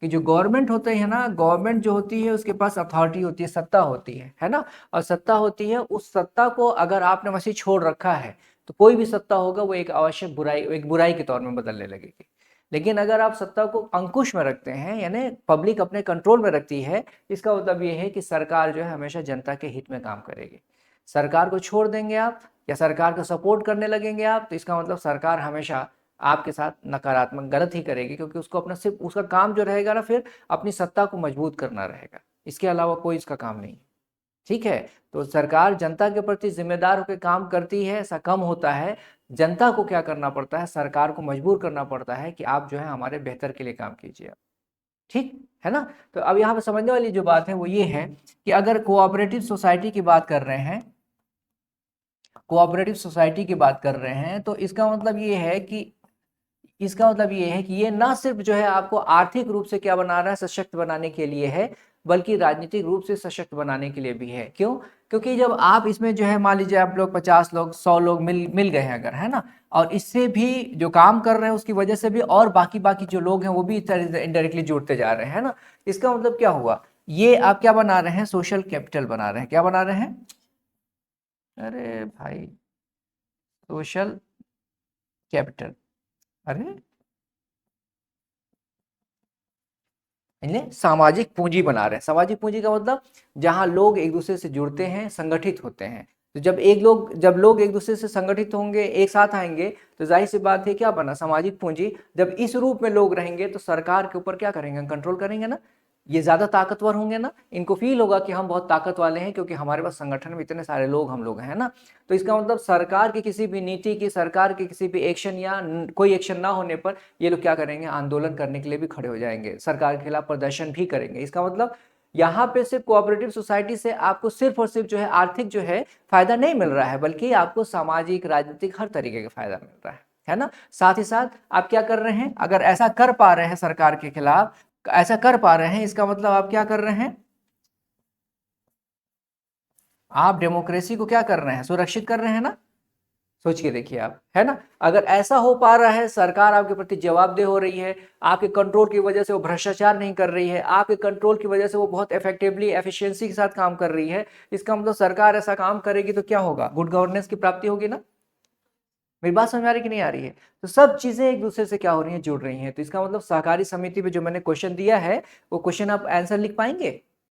कि जो गवर्नमेंट होते हैं ना, गवर्नमेंट जो होती है उसके पास अथॉरिटी होती है, सत्ता होती है ना। और सत्ता होती है, उस सत्ता को अगर आपने वैसे छोड़ रखा है तो कोई भी सत्ता होगा वो एक आवश्यक बुराई, एक बुराई के तौर में बदलने लगेगी। लेकिन अगर आप सत्ता को अंकुश में रखते हैं, यानी पब्लिक अपने कंट्रोल में रखती है, इसका मतलब ये है कि सरकार जो है हमेशा जनता के हित में काम करेगी। सरकार को छोड़ देंगे आप या सरकार को सपोर्ट करने लगेंगे आप, तो इसका मतलब सरकार हमेशा आपके साथ नकारात्मक गलत ही करेगी, क्योंकि उसको अपना सिर्फ उसका काम जो रहेगा ना, फिर अपनी सत्ता को मजबूत करना रहेगा, इसके अलावा कोई इसका काम नहीं है। ठीक है, तो सरकार जनता के प्रति जिम्मेदार होकर काम करती है, ऐसा कम होता है। जनता को क्या करना पड़ता है, सरकार को मजबूर करना पड़ता है कि आप जो है हमारे बेहतर के लिए काम कीजिए। ठीक है ना। तो अब यहाँ पे समझने वाली जो बात है वो ये है कि अगर कोऑपरेटिव सोसाइटी की बात कर रहे हैं, कोऑपरेटिव सोसाइटी की बात कर रहे हैं, तो इसका मतलब ये है कि ये ना सिर्फ जो है आपको आर्थिक रूप से क्या बना रहा है, सशक्त बनाने के लिए है, बल्कि राजनीतिक रूप से सशक्त बनाने के लिए भी है। क्यों? क्योंकि जब आप इसमें जो है, मान लीजिए आप लोग 50 लोग 100 लोग मिल गए हैं अगर, है ना, और इससे भी जो काम कर रहे हैं उसकी वजह से भी और बाकी बाकी जो लोग हैं वो भी इनडायरेक्टली जुड़ते जा रहे हैं, है ना। इसका मतलब क्या हुआ, ये आप क्या बना रहे हैं, सोशल कैपिटल बना रहे हैं। क्या बना रहे हैं? अरे भाई, सोशल कैपिटल। अरे, इन्हें सामाजिक पूंजी बना रहे हैं। सामाजिक पूंजी का मतलब जहां लोग एक दूसरे से जुड़ते हैं, संगठित होते हैं। तो जब लोग एक दूसरे से संगठित होंगे, एक साथ आएंगे, तो जाहिर सी बात है क्या बना, सामाजिक पूंजी। जब इस रूप में लोग रहेंगे तो सरकार के ऊपर क्या करेंगे, कंट्रोल करेंगे ना। ये ज्यादा ताकतवर होंगे ना, इनको फील होगा कि हम बहुत ताकत वाले हैं क्योंकि हमारे पास संगठन में इतने सारे लोग हम लोग हैं ना। तो इसका मतलब सरकार की किसी भी नीति की, सरकार के किसी भी एक्शन या कोई एक्शन ना होने पर ये लोग क्या करेंगे, आंदोलन करने के लिए भी खड़े हो जाएंगे, सरकार के खिलाफ प्रदर्शन भी करेंगे। इसका मतलब यहाँ पे सिर्फ कोऑपरेटिव सोसाइटी से आपको सिर्फ और सिर्फ जो है आर्थिक जो है फायदा नहीं मिल रहा है, बल्कि आपको सामाजिक, राजनीतिक हर तरीके का फायदा मिल रहा है ना। साथ ही साथ आप क्या कर रहे हैं, अगर ऐसा कर पा रहे हैं सरकार के खिलाफ, ऐसा कर पा रहे हैं, इसका मतलब आप क्या कर रहे हैं, आप डेमोक्रेसी को क्या कर रहे हैं, सुरक्षित कर रहे हैं ना। सोच के देखिए आप, है ना। अगर ऐसा हो पा रहा है, सरकार आपके प्रति जवाबदेह हो रही है, आपके कंट्रोल की वजह से वो भ्रष्टाचार नहीं कर रही है, आपके कंट्रोल की वजह से वो बहुत इफेक्टिवली, एफिशिएंसी के साथ काम कर रही है, इसका मतलब सरकार ऐसा काम करेगी तो क्या होगा, गुड गवर्नेंस की प्राप्ति होगी ना। मेरी बात समझ आ रही कि नहीं आ रही है? तो सब चीजें एक दूसरे से क्या हो रही हैं, जुड़ रही हैं। तो इसका मतलब सहकारी समिति में जो मैंने क्वेश्चन दिया है, वो क्वेश्चन आप आंसर लिख पाएंगे?